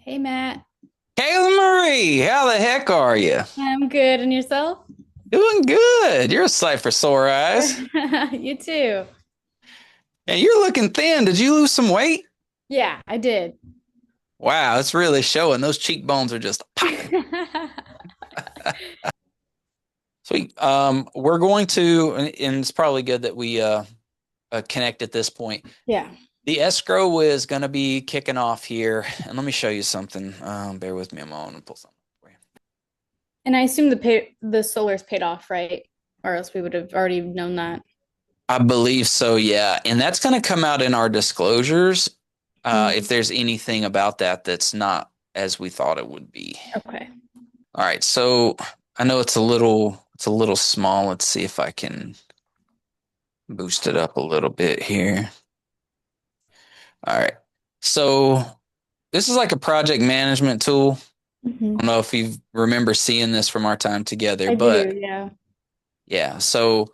Hey Matt, Kayla Marie, how the heck are you? I'm good. And yourself? Doing good. You're a sight for sore eyes. You too. And you're looking thin. Did you lose some weight? Yeah, I did. Wow, it's really showing. Those cheekbones are just popping. Sweet. We're going to, and it's probably good that we connect at this point. Yeah. The escrow is going to be kicking off here, and let me show you something. Bear with me a moment and pull something for you. And I assume the solar's paid off, right? Or else we would have already known that. I believe so, yeah. And that's going to come out in our disclosures if Mm, there's anything about that that's not as we thought it would be. okay. All right, so I know it's a little small. Let's see if I can boost it up a little bit here. All right. So this is like a project management tool. I don't Hmm. know if you remember seeing this from our time together, I do, but yeah. yeah, so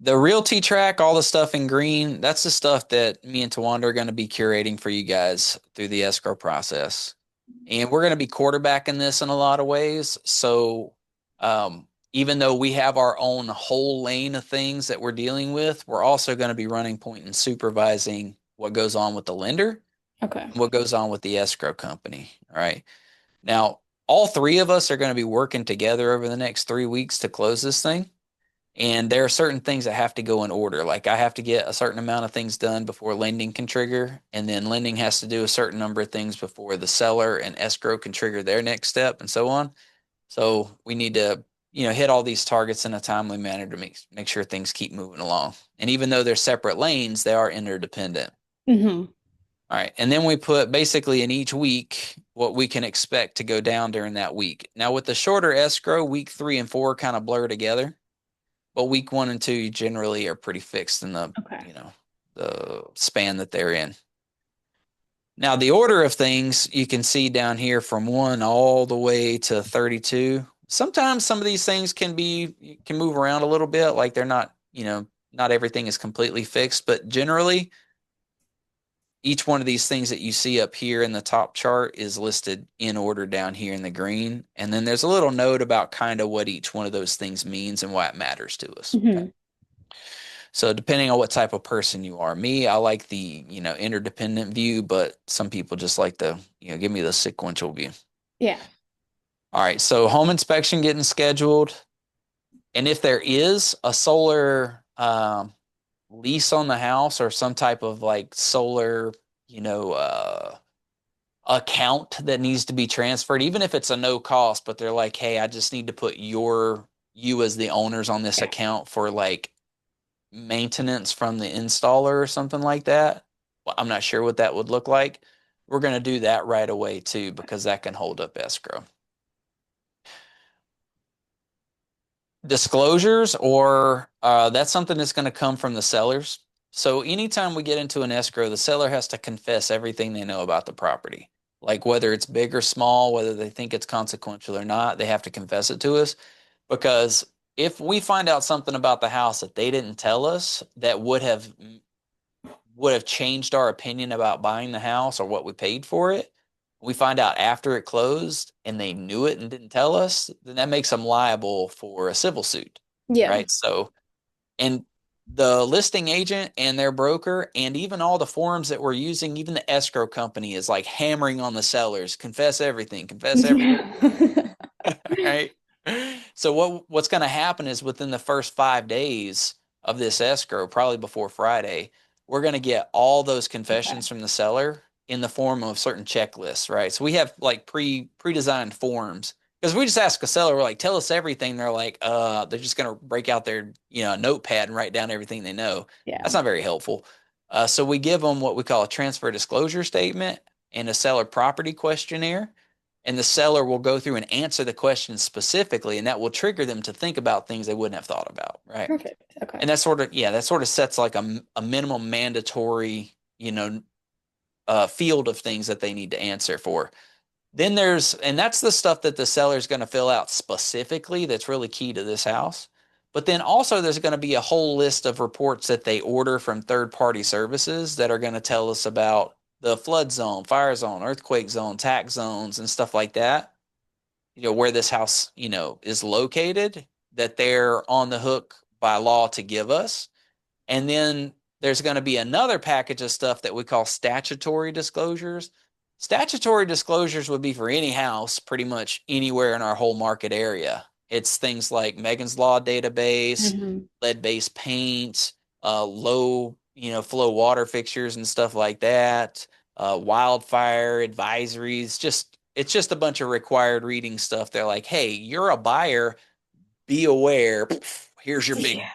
the realty track, all the stuff in green, that's the stuff that me and Tawanda are going to be curating for you guys through the escrow process. And we're going to be quarterbacking this in a lot of ways. So, even though we have our own whole lane of things that we're dealing with, we're also going to be running point and supervising what goes on with the lender Okay. and what goes on with the escrow company. All right. Now, all three of us are going to be working together over the next 3 weeks to close this thing. And there are certain things that have to go in order. Like I have to get a certain amount of things done before lending can trigger, and then lending has to do a certain number of things before the seller and escrow can trigger their next step, and so on. So we need to, hit all these targets in a timely manner to make sure things keep moving along. And even though they're separate lanes, they are interdependent. Hmm. All right. And then we put basically in each week what we can expect to go down during that week. Now, with the shorter escrow, week 3 and 4 kind of blur together. But week 1 and 2 generally are pretty fixed in the, Okay. you know, the span that they're in. Now, the order of things you can see down here from 1 all the way to 32. Sometimes some of these things can move around a little bit, like they're not, not everything is completely fixed, but generally each one of these things that you see up here in the top chart is listed in order down here in the green. And then there's a little note about kind of what each one of those things means and why it matters to us. Okay. Hmm. So depending on what type of person you are, me, I like the, interdependent view, but some people just like the, give me the sequential view. Yeah. All right. So home inspection getting scheduled. And if there is a solar lease on the house or some type of like solar, you know, account that needs to be transferred, even if it's a no cost, but they're like, hey, I just need to put you as the owners on this Yeah. account for like maintenance from the installer or something like that. Well, I'm not sure what that would look like. We're going to do that right away too, because that can hold up escrow. Disclosures, or that's something that's going to come from the sellers. So anytime we get into an escrow, the seller has to confess everything they know about the property. Like whether it's big or small, whether they think it's consequential or not, they have to confess it to us. Because if we find out something about the house that they didn't tell us that would have changed our opinion about buying the house or what we paid for it, we find out after it closed and they knew it and didn't tell us, then that makes them liable for a civil suit, Yeah. right? So, and the listing agent and their broker, and even all the forums that we're using, even the escrow company is like hammering on the sellers, confess everything, Yeah. right? So what's going to happen is within the first 5 days of this escrow, probably before Friday, we're going to get all those Okay. confessions from the seller in the form of certain checklists, right? So we have like pre-designed forms because we just ask a seller, we're like, tell us everything. They're like, they're just going to break out their, notepad and write down everything they know. Yeah. That's not very helpful. So we give them what we call a transfer disclosure statement and a seller property questionnaire, and the seller will go through and answer the questions specifically, and that will trigger them to think about things they wouldn't have thought about, right? Perfect. Okay. And that sort of sets like a minimum mandatory, field of things that they need to answer for. Then and that's the stuff that the seller is going to fill out specifically that's really key to this house. But then also there's going to be a whole list of reports that they order from third party services that are going to tell us about the flood zone, fire zone, earthquake zone, tax zones, and stuff like that, where this house, is located, that they're on the hook by law to give us. And then there's going to be another package of stuff that we call statutory disclosures. Statutory disclosures would be for any house pretty much anywhere in our whole market area. It's things like Megan's Law database, Hmm. lead-based paint, low, flow water fixtures and stuff like that, wildfire advisories. It's just a bunch of required reading stuff. They're like, hey, you're a buyer, be aware. Here's your big Yeah.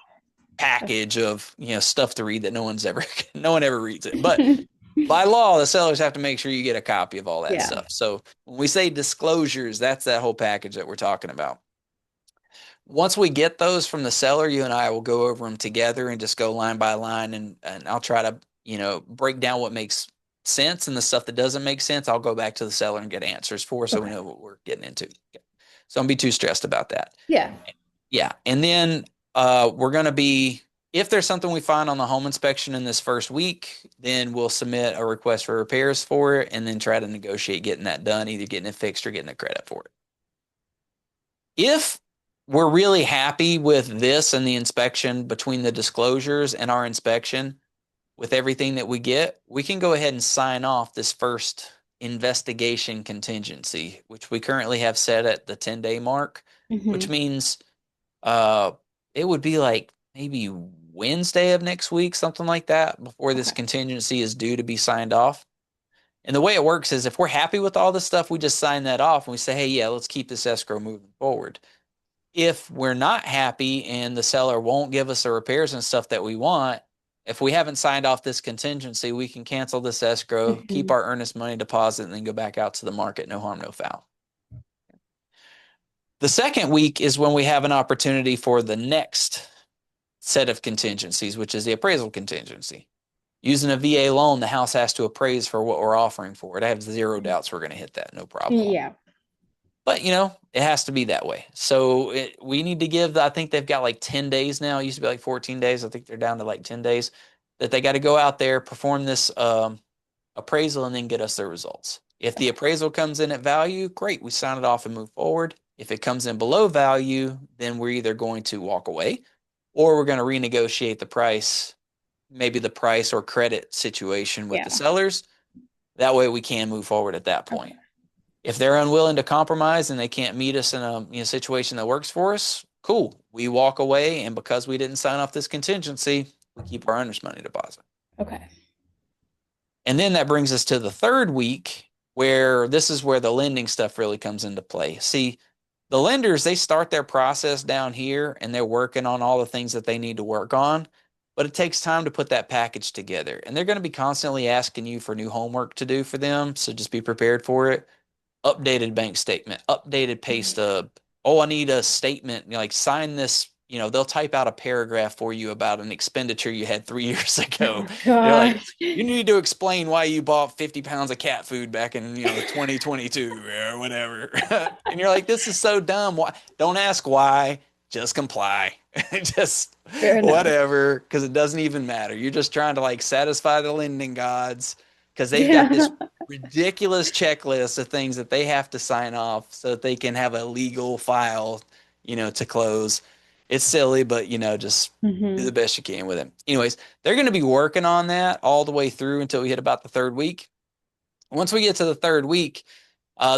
package of stuff to read that no one ever reads it. But by law, the sellers have to make sure you get a copy of all that Yeah. stuff. So when we say disclosures, that's that whole package that we're talking about. Once we get those from the seller, you and I will go over them together and just go line by line, and I'll try to break down what makes sense, and the stuff that doesn't make sense I'll go back to the seller and get answers for, so we Okay. know what we're getting into. So don't be too stressed about that. Yeah. Yeah. And then we're going to be, if there's something we find on the home inspection in this first week, then we'll submit a request for repairs for it and then try to negotiate getting that done, either getting it fixed or getting a credit for it. If we're really happy with this and the inspection, between the disclosures and our inspection, with everything that we get, we can go ahead and sign off this first investigation contingency, which we currently have set at the 10-day mark, which Hmm. means uh, it would be like maybe Wednesday of next week, something like that, before this Okay. contingency is due to be signed off. And the way it works is, if we're happy with all this stuff, we just sign that off and we say, hey, yeah, let's keep this escrow moving forward. If we're not happy and the seller won't give us the repairs and stuff that we want, if we haven't signed off this contingency, we can cancel this escrow, keep Hmm. our earnest money deposit, and then go back out to the market. No harm, no foul. The second week is when we have an opportunity for the next set of contingencies, which is the appraisal contingency. Using a VA loan, the house has to appraise for what we're offering for it. I have zero doubts we're going to hit that, no problem. Yeah. But it has to be that way. So we need to give. I think they've got like 10 days now. It used to be like 14 days. I think they're down to like 10 days that they got to go out there, perform this appraisal, and then get us their results. If the Okay. appraisal comes in at value, great, we sign it off and move forward. If it comes in below value, then we're either going to walk away or we're going to renegotiate the price, maybe the price or credit situation with the Yeah. sellers. That way we can move forward at that Okay. point. If they're unwilling to compromise and they can't meet us in a situation that works for us, cool. We walk away, and because we didn't sign off this contingency, we keep our owner's money deposit. Okay. And then that brings us to the third week, where this is where the lending stuff really comes into play. See, the lenders, they start their process down here and they're working on all the things that they need to work on, but it takes time to put that package together. And they're going to be constantly asking you for new homework to do for them. So just be prepared for it. Updated bank statement, updated pay stub. Oh, I need a statement. Like, sign this. They'll type out a paragraph for you about an expenditure you had 3 years ago. Oh They're like, gosh. you need to explain why you bought 50 pounds of cat food back in 2022 or whatever. And you're like, this is so dumb. Why? Don't ask why. Just comply. Just Fair enough. whatever, because it doesn't even matter. You're just trying to like satisfy the lending gods, because they've got Yeah. this ridiculous checklist of things that they have to sign off so that they can have a legal file, to close. It's silly, but just do the Hmm. best you can with it. Anyways, they're going to be working on that all the way through until we hit about the third week. Once we get to the third week,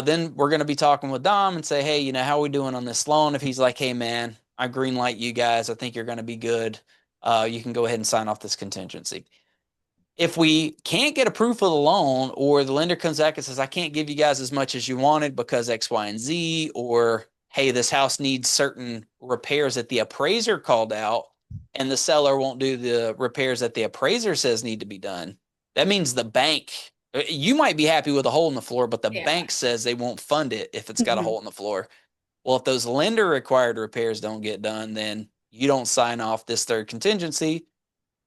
then we're going to be talking with Dom and say, hey, how are we doing on this loan? If he's like, hey, man, I green light you guys, I think you're going to be good. You can go ahead and sign off this contingency. If we can't get approval of the loan, or the lender comes back and says, I can't give you guys as much as you wanted because X, Y, and Z, or hey, this house needs certain repairs that the appraiser called out and the seller won't do the repairs that the appraiser says need to be done, that means the bank, you might be happy with a hole in the floor, but the Yeah. bank says they won't fund it if it's got a Hmm. hole in the floor. Well, if those lender required repairs don't get done, then you don't sign off this third contingency,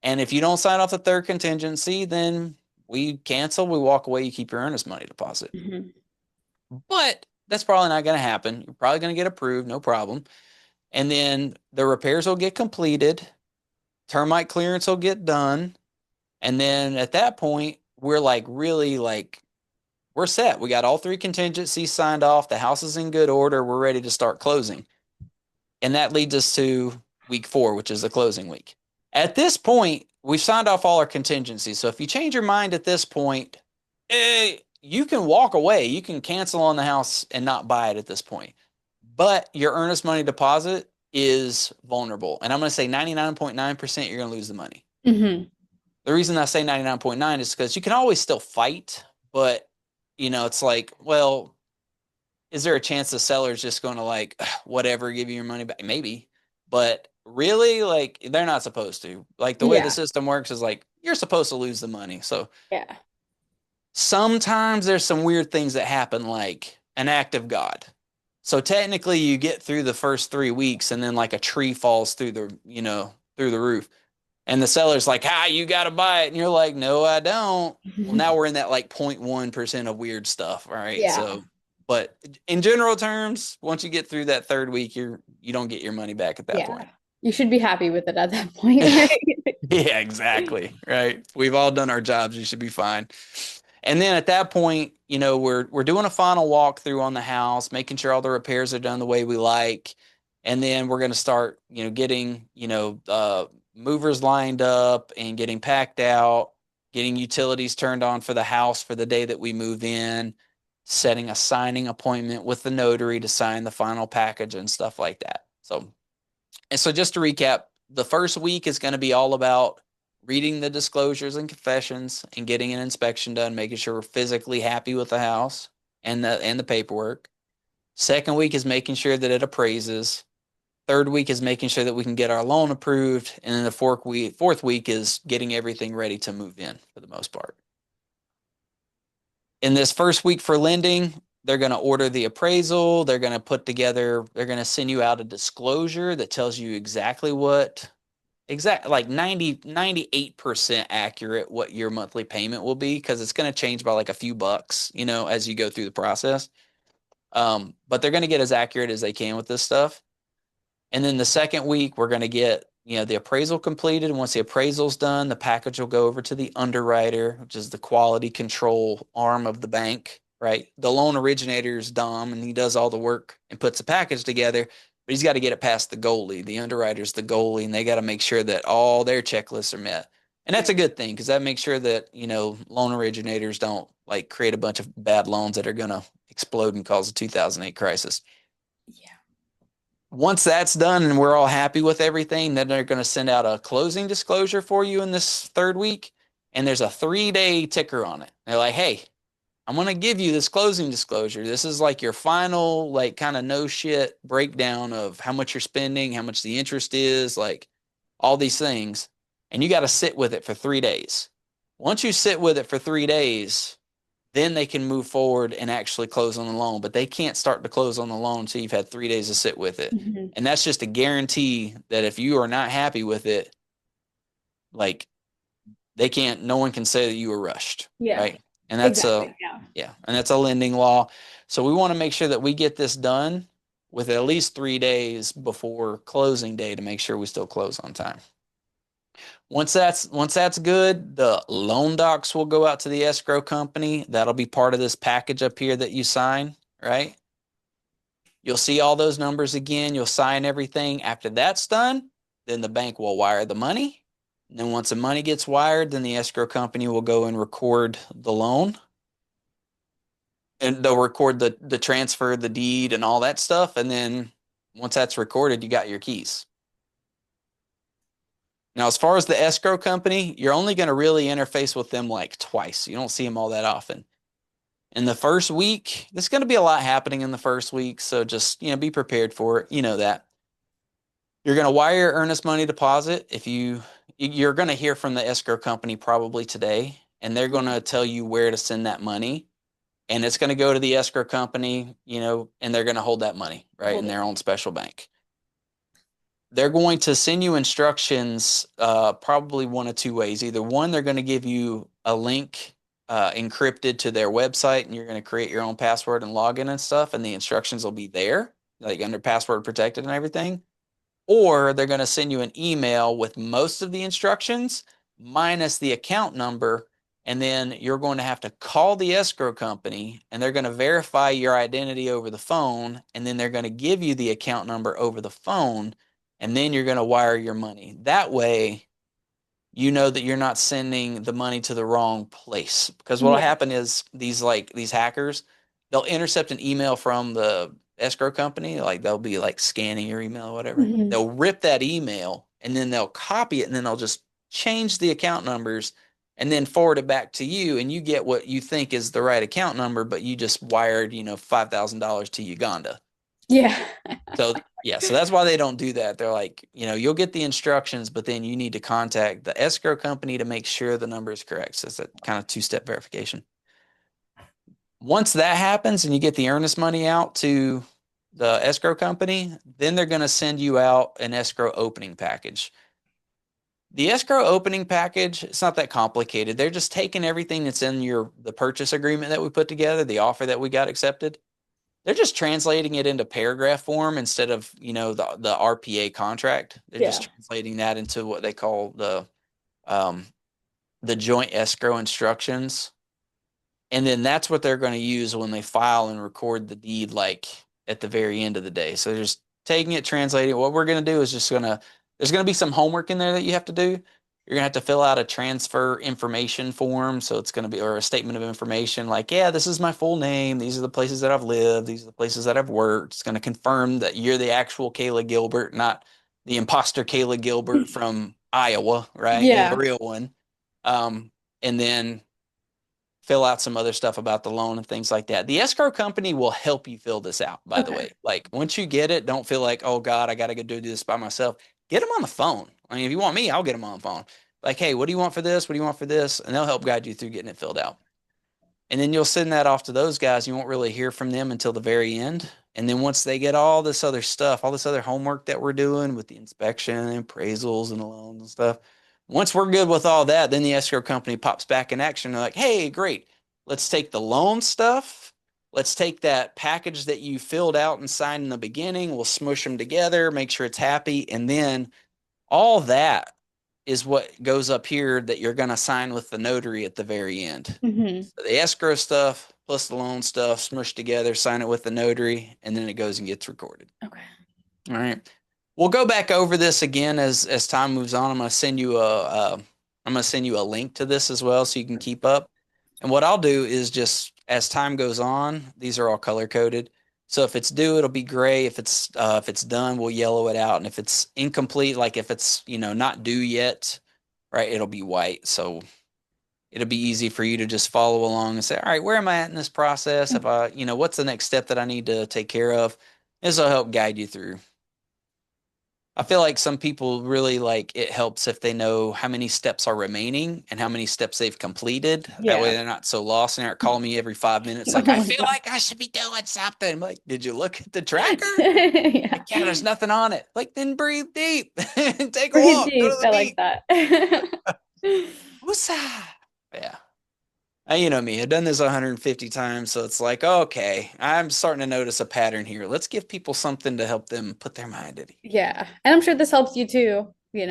and if you don't sign off the third contingency, then we cancel, we walk away, you keep your earnest money deposit. Hmm. But that's probably not going to happen. You're probably going to get approved, no problem. And then the repairs will get completed, termite clearance will get done. And then at that point, we're like really like we're set. We got all three contingencies signed off. The house is in good order. We're ready to start closing. And that leads us to week 4, which is the closing week. At this point, we've signed off all our contingencies. So if you change your mind at this point, you can walk away. You can cancel on the house and not buy it at this point. But your earnest money deposit is vulnerable. And I'm going to say 99.9% you're going to lose the money. Hmm. The reason I say 99.9 is because you can always still fight, but it's like, well, is there a chance the seller's just going to like whatever give you your money back? Maybe, but really, like they're not supposed to. Like the way the Yeah. system works is like you're supposed to lose the money. So Yeah. sometimes there's some weird things that happen, like an act of God. So technically, you get through the first 3 weeks, and then like a tree falls through through the roof, and the seller's like, you got to buy it. And you're like, no, I don't. Well, now we're in that like 0.1% of weird stuff. All right. Yeah. So, but in general terms, once you get through that third week, you don't get your money back at that Yeah. point. You should be happy with it at that point, right? Yeah, exactly. Right. We've all done our jobs. You should be fine. And then at that point, we're doing a final walkthrough on the house, making sure all the repairs are done the way we like. And then we're going to start, getting, movers lined up and getting packed out, getting utilities turned on for the house for the day that we move in, setting a signing appointment with the notary to sign the final package and stuff like that. So just to recap, the first week is going to be all about reading the disclosures and confessions and getting an inspection done, making sure we're physically happy with the house and the paperwork. Second week is making sure that it appraises. Third week is making sure that we can get our loan approved, and then the fourth week is getting everything ready to move in for the most part. In this first week for lending, they're going to order the appraisal. They're going to send you out a disclosure that tells you exactly like 98% accurate what your monthly payment will be, because it's going to change by like a few bucks, as you go through the process. But they're going to get as accurate as they can with this stuff. And then the second week, we're going to get, the appraisal completed. And once the appraisal's done, the package will go over to the underwriter, which is the quality control arm of the bank, right? The loan originator is Dom, and he does all the work and puts the package together, but he's got to get it past the goalie. The underwriter's the goalie, and they got to make sure that all their checklists are met. And that's a Right. good thing, because that makes sure that, loan originators don't like create a bunch of bad loans that are going to explode and cause a 2008 crisis. Yeah. Once that's done and we're all happy with everything, then they're going to send out a closing disclosure for you in this third week. And there's a 3-day ticker on it. They're like, hey, I'm going to give you this closing disclosure. This is like your final, like, kind of no shit breakdown of how much you're spending, how much the interest is, like all these things. And you got to sit with it for 3 days. Once you sit with it for 3 days, then they can move forward and actually close on the loan. But they can't start to close on the loan until you've had 3 days to sit with it. Hmm. And that's just a guarantee that if you are not happy with it, like no one can say that you were rushed, Yeah. right? And that's Exactly. Yeah. yeah, and that's a lending law. So we want to make sure that we get this done with at least 3 days before closing day to make sure we still close on time. Once that's good, the loan docs will go out to the escrow company. That'll be part of this package up here that you sign, right? You'll see all those numbers again. You'll sign everything. After that's done, then the bank will wire the money. And then once the money gets wired, then the escrow company will go and record the loan. And they'll record the transfer, the deed, and all that stuff. And then once that's recorded, you got your keys. Now, as far as the escrow company, you're only going to really interface with them like twice. You don't see them all that often. In the first week, there's going to be a lot happening in the first week. So just, be prepared for it. You know that. You're going to wire your earnest money deposit. You're going to hear from the escrow company probably today, and they're going to tell you where to send that money. And it's going to go to the escrow company, and they're going to hold that money, right, in Hold it. their own special bank. They're going to send you instructions, probably one of two ways. Either one, they're going to give you a link encrypted to their website, and you're going to create your own password and login and stuff, and the instructions will be there, like under password protected and everything. Or they're going to send you an email with most of the instructions minus the account number, And then you're going to have to call the escrow company and they're going to verify your identity over the phone. And then they're going to give you the account number over the phone. And then you're going to wire your money. That way, you know that you're not sending the money to the wrong place. Because what will Yeah. happen is these hackers, they'll intercept an email from the escrow company, like they'll be like scanning your email or whatever. Hmm. They'll rip that email and then they'll copy it and then they'll just change the account numbers and then forward it back to you and you get what you think is the right account number, but you just wired, $5,000 to Uganda. Yeah. So yeah, so that's why they don't do that. They're like, you'll get the instructions, but then you need to contact the escrow company to make sure the number is correct. So it's that kind of two-step verification. Once that happens and you get the earnest money out to the escrow company, then they're going to send you out an escrow opening package. The escrow opening package, it's not that complicated. They're just taking everything that's in the purchase agreement that we put together, the offer that we got accepted, they're just translating it into paragraph form instead of, the RPA contract. They're just Yeah. translating that into what they call um, the joint escrow instructions. And then that's what they're going to use when they file and record the deed, like at the very end of the day. So they're just taking it, translating it. What we're going to do is there's going to be some homework in there that you have to do. You're going to have to fill out a transfer information form. So it's going to be, or a statement of information like, yeah, this is my full name. These are the places that I've lived. These are the places that I've worked. It's going to confirm that you're the actual Kayla Gilbert, not the imposter Kayla Gilbert from Iowa, right? You're the Yeah. real one. And then fill out some other stuff about the loan and things like that. The escrow company will help you fill this out, by the Okay. way. Like once you get it, don't feel like, oh God, I got to go do this by myself. Get them on the phone. I mean, if you want me, I'll get them on the phone. Like, hey, what do you want for this? What do you want for this? And they'll help guide you through getting it filled out. And then you'll send that off to those guys. You won't really hear from them until the very end. And then once they get all this other stuff, all this other homework that we're doing with the inspection and appraisals and the loans and stuff, once we're good with all that, then the escrow company pops back in action. They're like, hey, great. Let's take the loan stuff. Let's take that package that you filled out and signed in the beginning. We'll smush them together, make sure it's happy. And then all that is what goes up here that you're going to sign with the notary at the very end. Hmm. So the escrow stuff plus the loan stuff smushed together, sign it with the notary, and then it goes and gets recorded. Okay. All right. We'll go back over this again as time moves on. I'm going to send you a link to this as well so you can keep up. And what I'll do is just as time goes on, these are all color coded. So if it's due, it'll be gray. If it's done, we'll yellow it out. And if it's incomplete, like if it's not due yet, right, it'll be white. So it'll be easy for you to just follow along and say, all right, where am I at in this process? If what's the next step that I need to take care of? This will help guide you through. I feel like some people really like it helps if they know how many steps are remaining and how many steps they've completed. That way Yeah. they're not so lost and aren't calling me every 5 minutes Oh like, I my feel God. like I should be doing something. I'm like, did you look at the tracker? Yeah. Like, yeah, there's nothing on it. Like, then breathe deep and take a Breathe walk, go to deep. the I like beach. that. Woosah. Yeah. You know me, I've done this 150 times, so it's like, okay, I'm starting to notice a pattern here. Let's give people something to help them put their mind at ease. Yeah. And I'm sure this helps you too, keep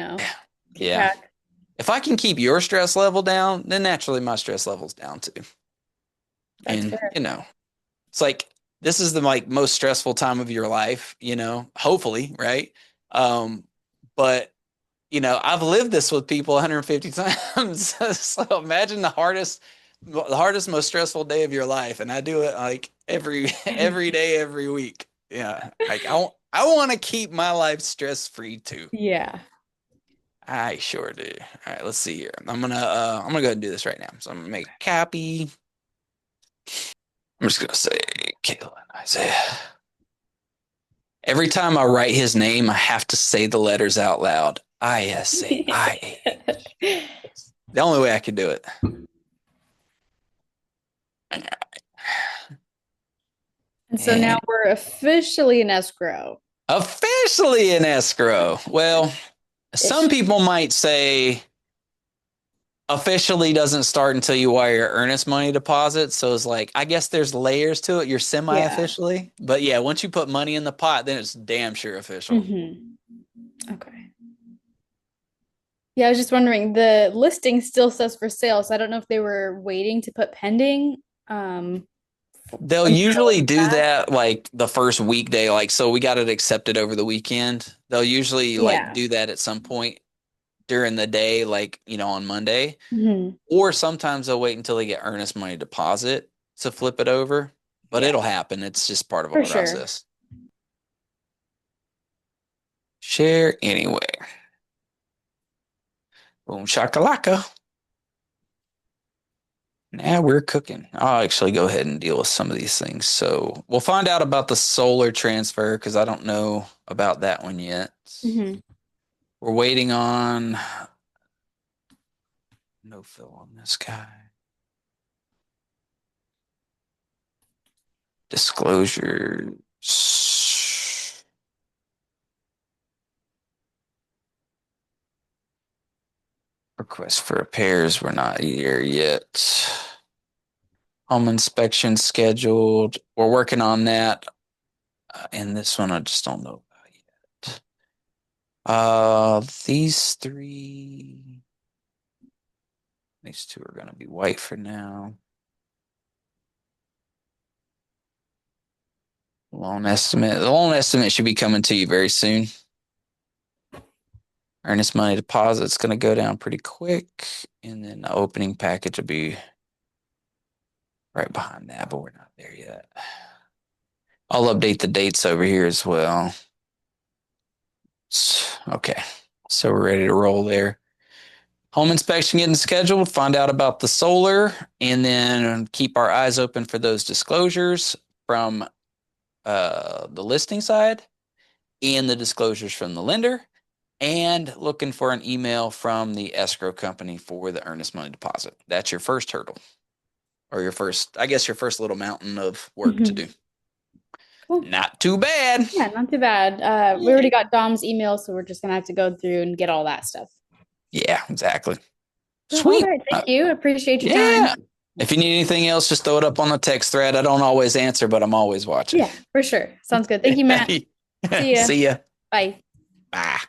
Yeah. track. If I can keep your stress level down, then naturally my stress level's down too. That's And, fair. it's like this is the like most stressful time of your life, hopefully, right? Um, but I've lived this with people 150 times. So imagine the hardest, most stressful day of your life, and I do it like every day, every week. Yeah, like I want to keep my life stress free too. Yeah. I sure do. All right, let's see here. I'm gonna go ahead and do this right now. So I'm gonna make a copy. I'm just gonna say Kayla and Isaiah. Every time I write his name, I have to say the letters out loud. ISAIAH. The only way I could do it. And so now And we're officially in escrow. officially in escrow. Well, some Ish. people might say officially doesn't start until you wire your earnest money deposit. So it's like, I guess there's layers to it. You're semi Yeah. officially. But yeah, once you put money in the pot, then it's damn sure official. Hmm. Okay. Yeah, I was just wondering, the listing still says for sale, so I don't know if they were waiting to put pending They'll until usually do that. that like the first weekday, like so we got it accepted over the weekend. They'll usually like Yeah. do that at some point during the day, like, on Monday. Hmm. Or sometimes they'll wait until they get earnest money deposit to flip it over. But Yeah, it'll happen. It's just part of a for sure. process. Share anywhere. Boom shakalaka. Now we're cooking. I'll actually go ahead and deal with some of these things. So we'll find out about the solar transfer because I don't know about that one yet. Hmm. We're waiting on no fill on this guy. Disclosures. Request for repairs. We're not here yet. Home inspection scheduled. We're working on that. And this one I just don't know about yet. These three. These two are going to be white for now. Loan estimate. The loan estimate should be coming to you very soon. Earnest money deposit's going to go down pretty quick. And then the opening package will be right behind that, but we're not there yet. I'll update the dates over here as well. Okay. So we're ready to roll there. Home inspection getting scheduled, find out about the solar, and then keep our eyes open for those disclosures from the listing side and the disclosures from the lender, and looking for an email from the escrow company for the earnest money deposit. That's your first hurdle, or your first, I guess, your first little mountain of work to Hmm. do. Cool. Not too bad. Yeah, not too bad. We Yeah, already got Dom's email, so we're just gonna have to go through and get all that stuff. yeah, exactly. All Sweet. right, thank you. Appreciate your time. Yeah. If you need anything else, just throw it up on the text thread. I don't always answer, but I'm always watching. Yeah, for sure. Sounds good. Thank you, Matt. See ya. See ya. Bye. Bye.